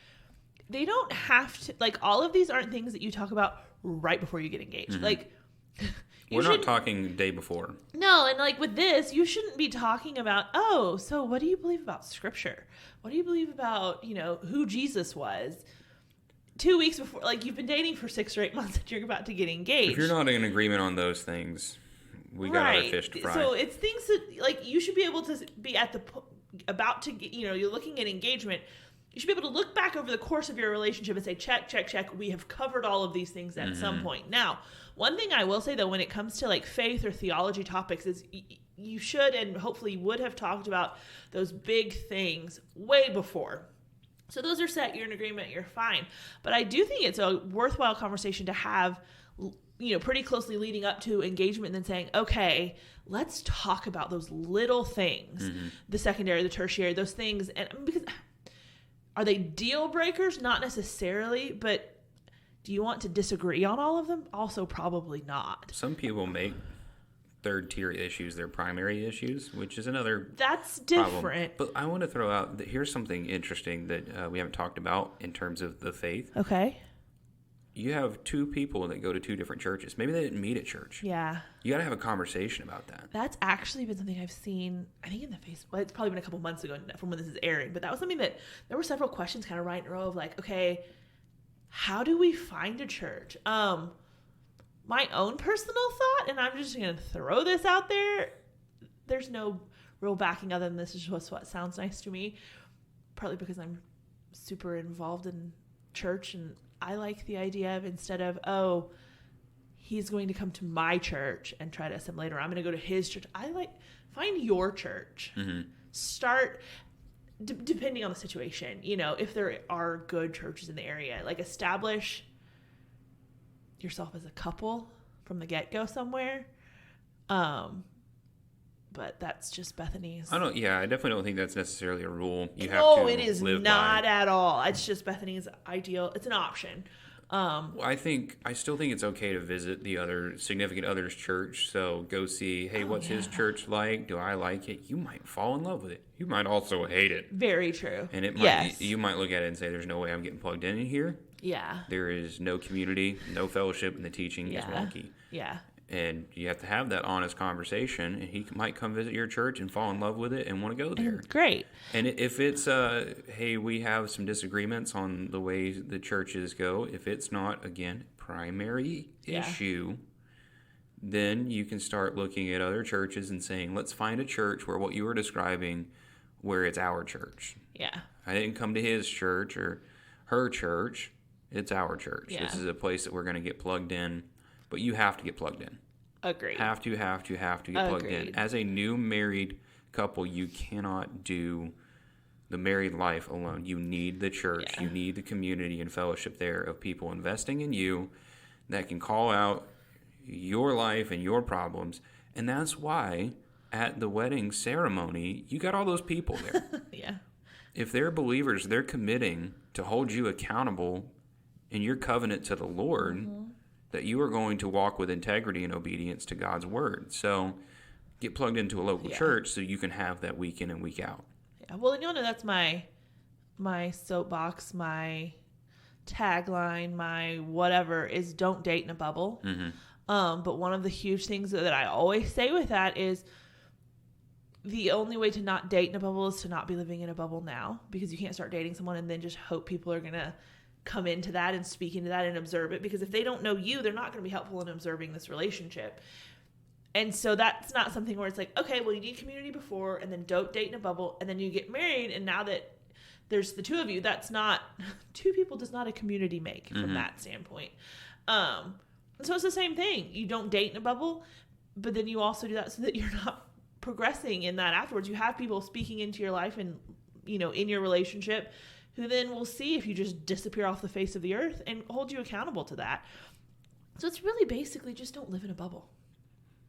They don't have to, all of these aren't things that you talk about right before you get engaged. Mm-hmm. We're not talking day before. No, and with this, you shouldn't be talking about, so what do you believe about Scripture? What do you believe about, who Jesus was? 2 weeks before, you've been dating for 6 or 8 months and you're about to get engaged. If you're not in agreement on those things, we got other fish to fry. So it's things that, you should be able to be at about to, you're looking at engagement. You should be able to look back over the course of your relationship and say, check, check, check. We have covered all of these things at some point. Now, one thing I will say, though, when it comes to faith or theology topics is you should and hopefully would have talked about those big things way before. So those are set. You're in agreement. You're fine. But I do think it's a worthwhile conversation to have, pretty closely leading up to engagement and then saying, okay, let's talk about those little things, the secondary, the tertiary, those things. And because... Are they deal breakers? Not necessarily, but do you want to disagree on all of them? Also, probably not. Some people make third-tier issues their primary issues, which is another That's different. Problem. But I want to throw out that here's something interesting that we haven't talked about in terms of the faith. Okay. You have 2 people that go to 2 different churches. Maybe they didn't meet at church. Yeah. You got to have a conversation about that. That's actually been something I've seen, I think in the Facebook, it's probably been a couple months ago from when this is airing, but that was something that there were several questions kind of right in a row of okay, how do we find a church? My own personal thought, and I'm just going to throw this out there, there's no real backing other than this is just what sounds nice to me, partly because I'm super involved in church, and I like the idea of, instead of, oh, he's going to come to my church and try to assimilate, or I'm going to go to his church. I like, find your church. Mm-hmm. Start, depending on the situation, you know, if there are good churches in the area, like establish yourself as a couple from the get-go somewhere. But that's just Bethany's. I definitely don't think that's necessarily a rule. You have no, to it is live not by. at all. It's just Bethany's ideal. It's an option. Well, I still think it's okay to visit the other significant other's church. So go see, hey, what's his church like? Do I like it? You might fall in love with it. You might also hate it. Very true. And it might, you might look at it and say, there's no way I'm getting plugged in here. Yeah. There is no community, no fellowship, and the teaching is wonky. Yeah. And you have to have that honest conversation, and he might come visit your church and fall in love with it and want to go there. Great. And if it's, hey, we have some disagreements on the way the churches go, if it's not, again, primary issue, then you can start looking at other churches and saying, let's find a church where what you were describing, where it's our church. Yeah. I didn't come to his church or her church. It's our church. Yeah. This is a place that we're going to get plugged in. But you have to get plugged in. Agreed. Have to get plugged in. As a new married couple, you cannot do the married life alone. You need the church. Yeah. You need the community and fellowship there of people investing in you that can call out your life and your problems. And that's why at the wedding ceremony, you got all those people there. Yeah. If they're believers, they're committing to hold you accountable in your covenant to the Lord. Mm-hmm. That you are going to walk with integrity and obedience to God's word. So get plugged into a local church so you can have that week in and week out. Yeah. Well, and you know, that's my soapbox, my tagline, my whatever is don't date in a bubble. Mm-hmm. But one of the huge things that I always say with that is the only way to not date in a bubble is to not be living in a bubble now, because you can't start dating someone and then just hope people are going to come into that and speak into that and observe it, because if they don't know you, they're not going to be helpful in observing this relationship. And so that's not something where it's like, okay, well, you need community before, and then don't date in a bubble, and then you get married, and now that there's the two of you, that's not, two people does not a community make from that standpoint. So it's the same thing. You don't date in a bubble, but then you also do that so that you're not progressing in that afterwards. You have people speaking into your life and, you know, in your relationship, who then will see if you just disappear off the face of the earth and hold you accountable to that. So it's really basically just don't live in a bubble.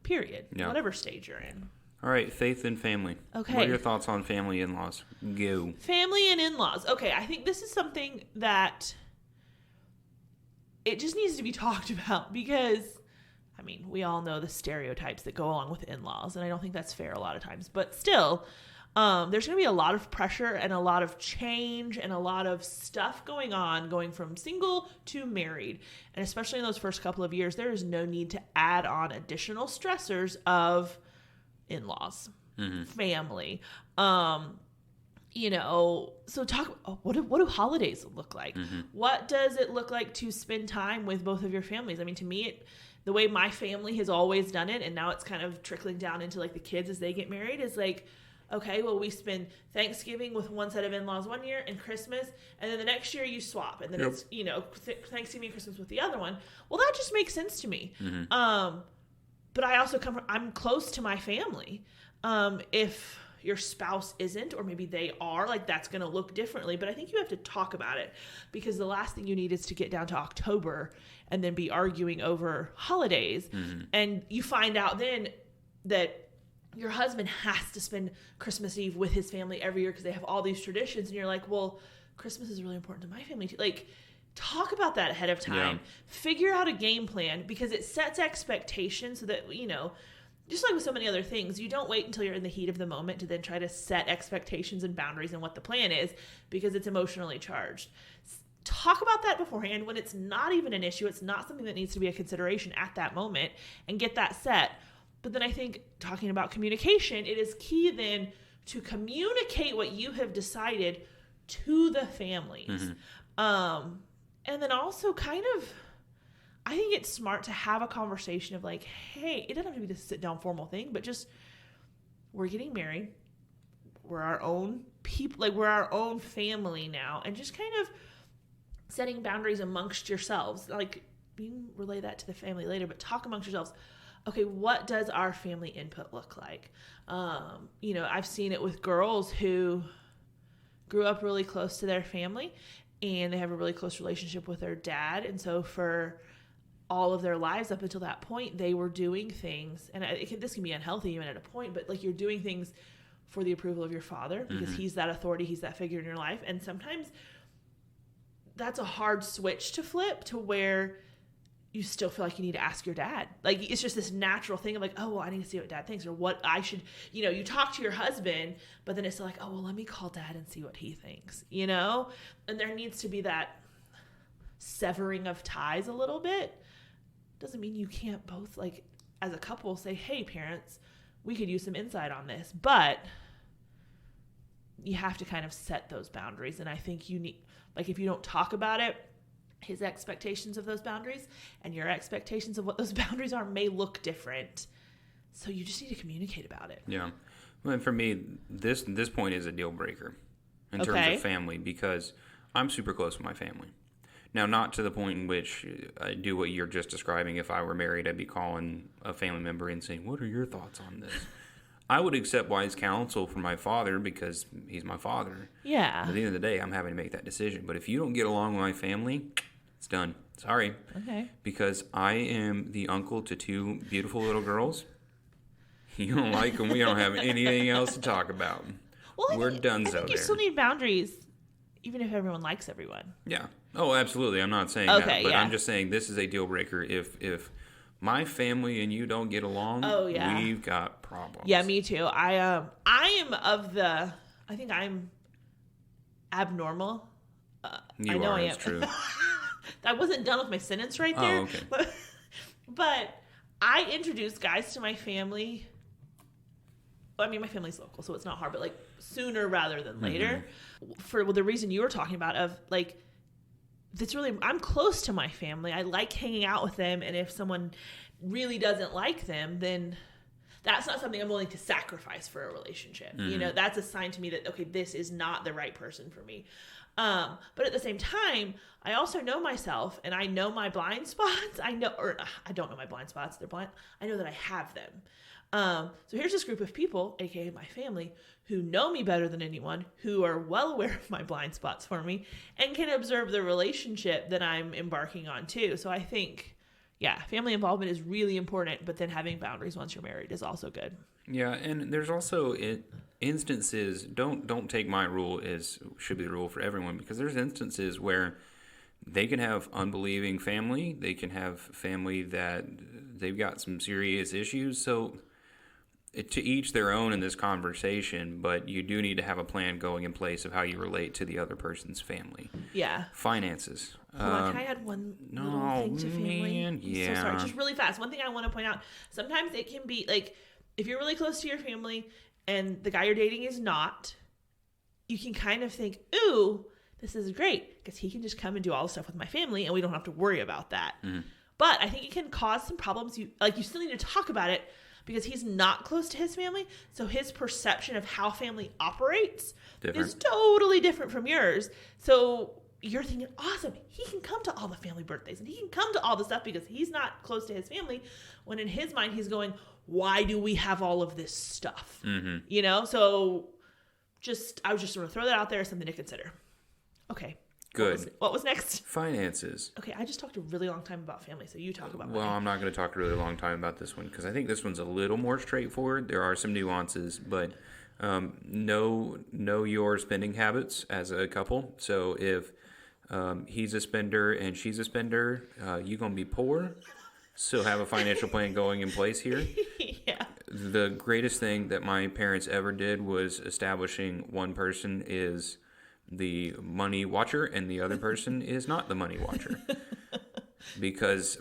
Period. Yeah. Whatever stage you're in. All right, faith and family. Okay. What are your thoughts on family in-laws? Go. Family and in-laws. Okay, I think this is something that it just needs to be talked about, because, I mean, we all know the stereotypes that go along with in-laws, and I don't think that's fair a lot of times. But still, there's going to be a lot of pressure and a lot of change and a lot of stuff going on, going from single to married. And especially in those first couple of years, there is no need to add on additional stressors of in-laws, family. You know, so what do holidays look like? What does it look like to spend time with both of your families? I mean, to me, the way my family has always done it, and now it's kind of trickling down into like the kids as they get married, is like, okay, well, we spend Thanksgiving with one set of in-laws one year and Christmas, and then the next year you swap, and then it's, you know, Thanksgiving and Christmas with the other one. Well, that just makes sense to me. But I also I'm close to my family. If your spouse isn't, or maybe they are, like, that's going to look differently. But I think you have to talk about it, because the last thing you need is to get down to October and then be arguing over holidays. And you find out then that your husband has to spend Christmas Eve with his family every year because they have all these traditions. And you're like, well, Christmas is really important to my family too. Like, talk about that ahead of time. Yeah. Figure out a game plan, because it sets expectations so that, you know, just like with so many other things, you don't wait until you're in the heat of the moment to then try to set expectations and boundaries and what the plan is, because it's emotionally charged. Talk about that beforehand when it's not even an issue. It's not something that needs to be a consideration at that moment, and get that set. But then I think, talking about communication, it is key then to communicate what you have decided to the families. And then also kind of, I think it's smart to have a conversation of like, hey, it doesn't have to be this sit down formal thing, but just, we're getting married. we're our own people, like we're our own family now, and just kind of setting boundaries amongst yourselves. Like, you can relay that to the family later, but talk amongst yourselves. Okay, what does our family input look like? I've seen it with girls who grew up really close to their family and they have a really close relationship with their dad. And so for all of their lives up until that point, they were doing things, and this can be unhealthy even at a point, but like you're doing things for the approval of your father because he's that authority, he's that figure in your life. And sometimes that's a hard switch to flip to where you still feel like you need to ask your dad. Like, it's just this natural thing of like, oh, well, I need to see what dad thinks, or what I should, you talk to your husband, but then it's still like, oh, well, let me call dad and see what he thinks, And there needs to be that severing of ties a little bit. Doesn't mean you can't both, like, as a couple, say, hey, parents, we could use some insight on this, but you have to kind of set those boundaries. And I think you need, like, if you don't talk about it, his expectations of those boundaries and your expectations of what those boundaries are may look different. So you just need to communicate about it. Yeah. Well, and for me, this point is a deal breaker in terms of family, because I'm super close with my family. Now, not to the point in which I do what you're just describing. If I were married, I'd be calling a family member and saying, what are your thoughts on this? I would accept wise counsel from my father because he's my father. Yeah. At the end of the day, I'm having to make that decision. But if you don't get along with my family, it's done. Sorry. Okay. Because I am the uncle to two beautiful little girls. You don't like them, we don't have anything else to talk about. Well, we're done. I think you still need boundaries, even if everyone likes everyone. Yeah. Oh, absolutely. I'm not saying that. But I'm just saying this is a deal breaker. If my family and you don't get along, we've got problems. Yeah, me too. I am of the, I think I'm abnormal. You I know are, I am. It's true. I wasn't done with my sentence right there. Oh, okay. But I introduce guys to my family. I mean, my family's local, so it's not hard, but like sooner rather than later. For the reason you were talking about of like, that's really, I'm close to my family. I like hanging out with them. And if someone really doesn't like them, then that's not something I'm willing to sacrifice for a relationship. That's a sign to me that, okay, this is not the right person for me. But at the same time, I also know myself and I know my blind spots. I don't know my blind spots. They're blind. I know that I have them. So here's this group of people, aka my family, who know me better than anyone, who are well aware of my blind spots for me and can observe the relationship that I'm embarking on too. So I think, family involvement is really important, but then having boundaries once you're married is also good. Yeah. And there's also instances, don't take my rule as should be the rule for everyone, because there's instances where they can have unbelieving family. They can have family that they've got some serious issues. So to each their own in this conversation, but you do need to have a plan going in place of how you relate to the other person's family. Yeah. Finances. Hold on, can I add one little thing to family? Man, yeah. I'm so sorry, just really fast. One thing I want to point out, sometimes it can be like, if you're really close to your family and the guy you're dating is not, you can kind of think, ooh, this is great because he can just come and do all the stuff with my family and we don't have to worry about that. Mm-hmm. But I think it can cause some problems. You still need to talk about it because he's not close to his family. So his perception of how family operates is totally different from yours. So you're thinking, awesome, he can come to all the family birthdays and he can come to all the stuff because he's not close to his family. When in his mind, he's going, why do we have all of this stuff? Mm-hmm. So I was just going to throw that out there as something to consider. Okay. Good. What was next? Finances. Okay, I just talked a really long time about family, so you talk about money. Well, I'm not going to talk a really long time about this one because I think this one's a little more straightforward. There are some nuances, but know your spending habits as a couple. So if he's a spender and she's a spender, you're going to be poor. So have a financial plan going in place here. Yeah. The greatest thing that my parents ever did was establishing one person is the money watcher and the other person is not the money watcher. Because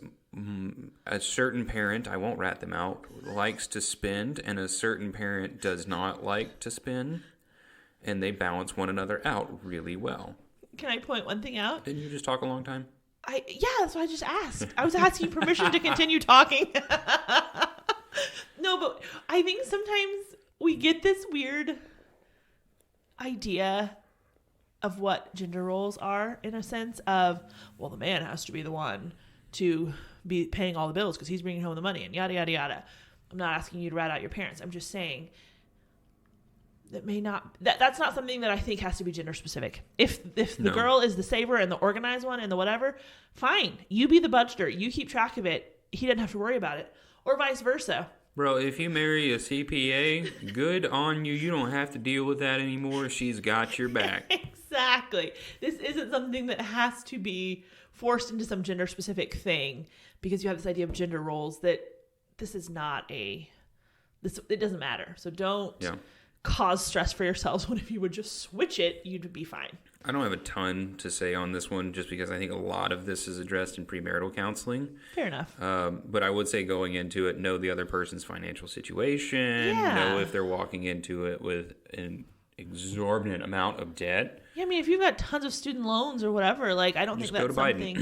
a certain parent, I won't rat them out, likes to spend, and a certain parent does not like to spend, and they balance one another out really well. Can I point one thing out? Didn't you just talk a long time? That's what I just asked. I was asking permission to continue talking. No, but I think sometimes we get this weird idea of what gender roles are, in a sense of, well, the man has to be the one to be paying all the bills because he's bringing home the money and yada, yada, yada. I'm not asking you to rat out your parents. I'm just saying that's not something that I think has to be gender specific. If the girl is the saver and the organized one and the whatever, fine. You be the budgeter. You keep track of it. He doesn't have to worry about it. Or vice versa. Bro, if you marry a CPA, good on you. You don't have to deal with that anymore. She's got your back. Exactly. This isn't something that has to be forced into some gender specific thing because you have this idea of gender roles that this is not it doesn't matter. So don't cause stress for yourselves when if you would just switch it, you'd be fine. I don't have a ton to say on this one just because I think a lot of this is addressed in premarital counseling. Fair enough. But I would say going into it, know the other person's financial situation. Yeah. Know if they're walking into it with an exorbitant amount of debt. Yeah, I mean, if you've got tons of student loans or whatever, like, I don't think that's something...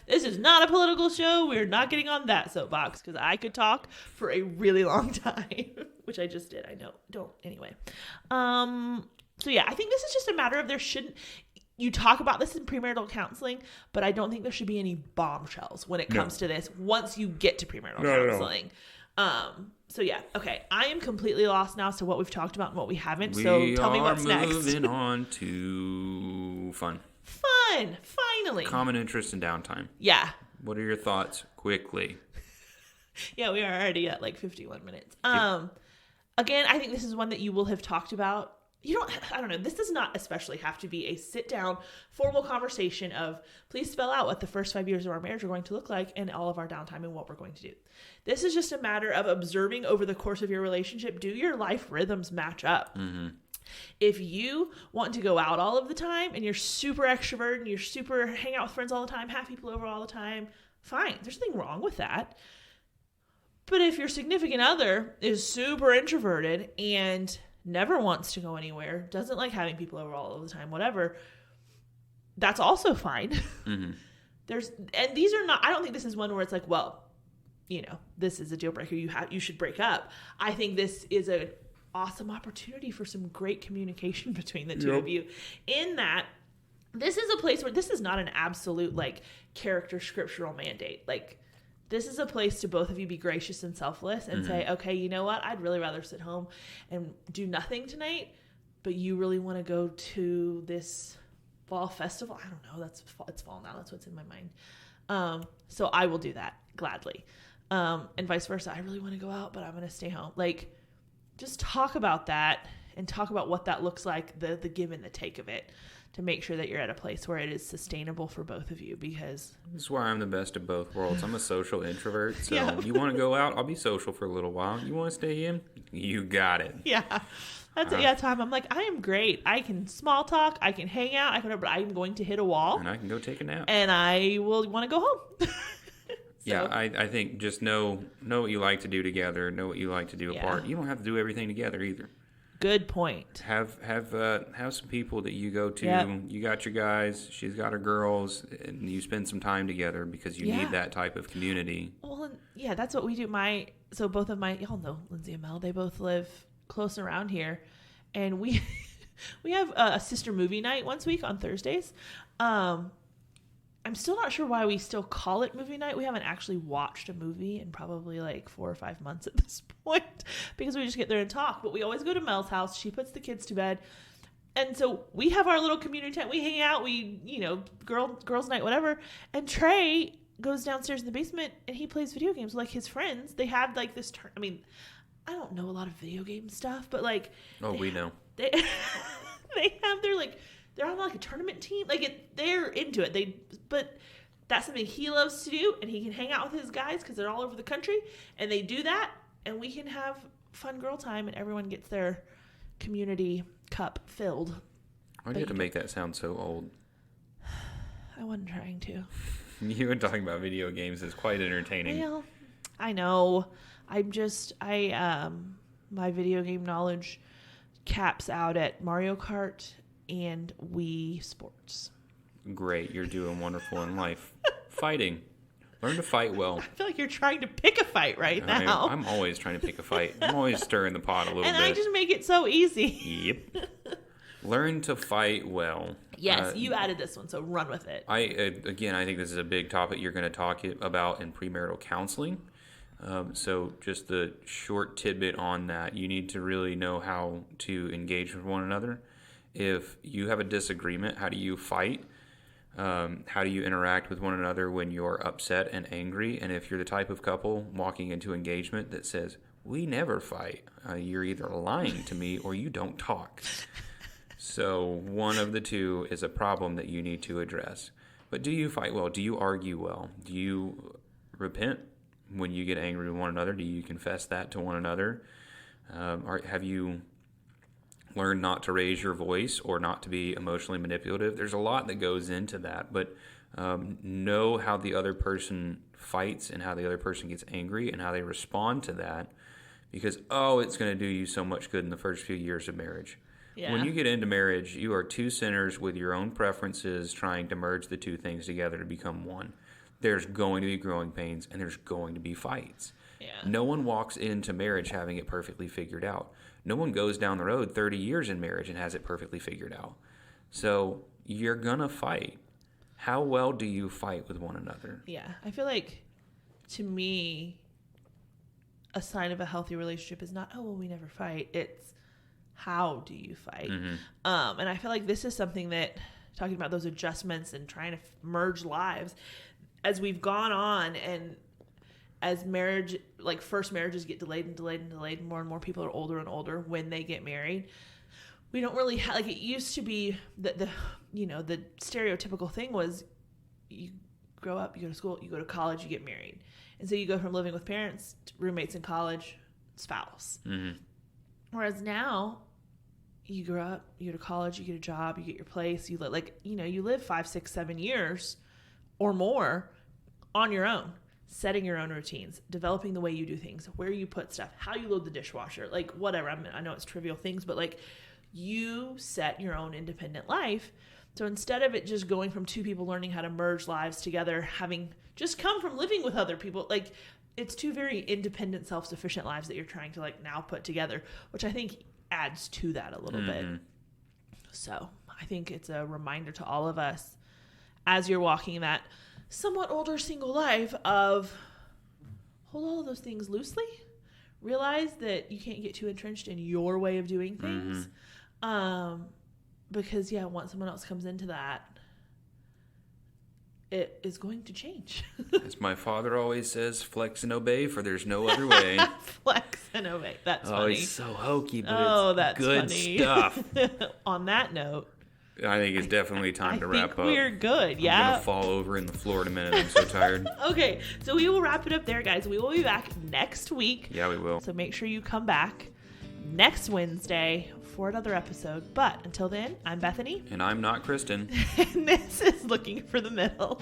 This is not a political show. We're not getting on that soapbox because I could talk for a really long time, which I just did. I know. Don't. Anyway. So yeah, I think this is just a matter of you talk about this in premarital counseling, but I don't think there should be any bombshells when it comes to this once you get to premarital counseling. So yeah, okay. I am completely lost now as to what we've talked about and what we haven't. So tell me what's next. We are moving on to fun. Fun, finally. Common interest and downtime. Yeah. What are your thoughts, quickly? Yeah, we are already at like 51 minutes. Again, I think this is one that you will have talked about. I don't know. This does not especially have to be a sit down, formal conversation of please spell out what the first 5 years of our marriage are going to look like and all of our downtime and what we're going to do. This is just a matter of observing over the course of your relationship. Do your life rhythms match up? Mm-hmm. If you want to go out all of the time and you're super extroverted and you're super hang out with friends all the time, have people over all the time, fine. There's nothing wrong with that. But if your significant other is super introverted and never wants to go anywhere, doesn't like having people over all the time, whatever, that's also fine. Mm-hmm. These are not, I don't think this is one where it's like, well, this is a deal breaker. You should break up. I think this is an awesome opportunity for some great communication between the two of you, in that this is a place where this is not an absolute like character scriptural mandate. Like, this is a place to both of you be gracious and selfless and say, okay, you know what? I'd really rather sit home and do nothing tonight, but you really want to go to this fall festival? I don't know. It's fall now. That's what's in my mind. So I will do that gladly. And vice versa. I really want to go out, but I'm going to stay home. Like, just talk about that and talk about what that looks like, the give and the take of it, to make sure that you're at a place where it is sustainable for both of you, because... This is why I'm the best of both worlds. I'm a social introvert, so you want to go out, I'll be social for a little while. You want to stay in? You got it. Yeah. That's it. Tom, I'm like, I am great. I can small talk, I can hang out, but I'm going to hit a wall. And I can go take a nap. And I will want to go home. Yeah, I think just know what you like to do together, know what you like to do apart. You don't have to do everything together either. Good point. Have some people that you go to. Yep. You got your guys, she's got her girls, and you spend some time together because you need that type of community. Well, yeah, that's what we do. So both of y'all know Lindsay and Mel, they both live close around here, and we have a sister movie night once a week on Thursdays. I'm still not sure why we still call it movie night. We haven't actually watched a movie in probably like 4 or 5 months at this point because we just get there and talk. But we always go to Mel's house. She puts the kids to bed. And so we have our little community tent. We hang out. We, girls night, whatever. And Trey goes downstairs in the basement and he plays video games with like his friends. They have like this I don't know a lot of video game stuff, but like... Oh, we know. They have their like... They're on like a tournament team. Like they're into it. But that's something he loves to do, and he can hang out with his guys because they're all over the country, and they do that, and we can have fun girl time, and everyone gets their community cup filled. Why do you have to make that sound so old? I wasn't trying to. You and talking about video games is quite entertaining. Well, I know. My video game knowledge caps out at Mario Kart and Wii Sports. Great, you're doing wonderful in life. Fighting. Learn to fight well. I feel like you're trying to pick a fight right now. I'm always trying to pick a fight. I'm always stirring the pot a little bit. And I just make it so easy. Yep. Learn to fight well. Yes, you added this one, so run with it. I think this is a big topic you're going to talk about in premarital counseling. So just the short tidbit on that, you need to really know how to engage with one another. If you have a disagreement, how do you fight? How do you interact with one another when you're upset and angry? And if you're the type of couple walking into engagement that says, we never fight, you're either lying to me or you don't talk. So one of the two is a problem that you need to address. But do you fight well? Do you argue well? Do you repent when you get angry with one another? Do you confess that to one another? Have you learned not to raise your voice or not to be emotionally manipulative? There's a lot that goes into that, but know how the other person fights and how the other person gets angry and how they respond to that, because, it's going to do you so much good in the first few years of marriage. Yeah. When you get into marriage, you are two sinners with your own preferences trying to merge the two things together to become one. There's going to be growing pains and there's going to be fights. Yeah. No one walks into marriage having it perfectly figured out. No one goes down the road 30 years in marriage and has it perfectly figured out. So you're going to fight. How well do you fight with one another? Yeah. I feel like, to me, a sign of a healthy relationship is not, we never fight. It's, how do you fight? Mm-hmm. And I feel like this is something that, talking about those adjustments and trying to merge lives, as we've gone on and as marriage, like first marriages get delayed and delayed and delayed, more and more people are older and older when they get married. We don't really have, like, it used to be that the stereotypical thing was you grow up, you go to school, you go to college, you get married. And so you go from living with parents to roommates in college, spouse. Mm-hmm. Whereas now, you grow up, you go to college, you get a job, you get your place, you live 5, 6, 7 years or more on your own, setting your own routines, developing the way you do things, where you put stuff, how you load the dishwasher, like whatever. I know it's trivial things, but like you set your own independent life. So instead of it just going from two people learning how to merge lives together, having just come from living with other people, like it's two very independent, self-sufficient lives that you're trying to like now put together, which I think adds to that a little bit. So I think it's a reminder to all of us as you're walking that somewhat older single life of hold all of those things loosely, realize that you can't get too entrenched in your way of doing things. Because once someone else comes into that, it is going to change. As my father always says, flex and obey, for there's no other way. Flex and obey. That's funny. Oh, he's so hokey, but it's good funny stuff. On that note, I think it's definitely time to wrap up. We're good, yeah. I'm going to fall over in the floor in a minute. I'm so tired. Okay, so we will wrap it up there, guys. We will be back next week. Yeah, we will. So make sure you come back next Wednesday for another episode. But until then, I'm Bethany. And I'm not Kristen. And this is Looking for the Middle.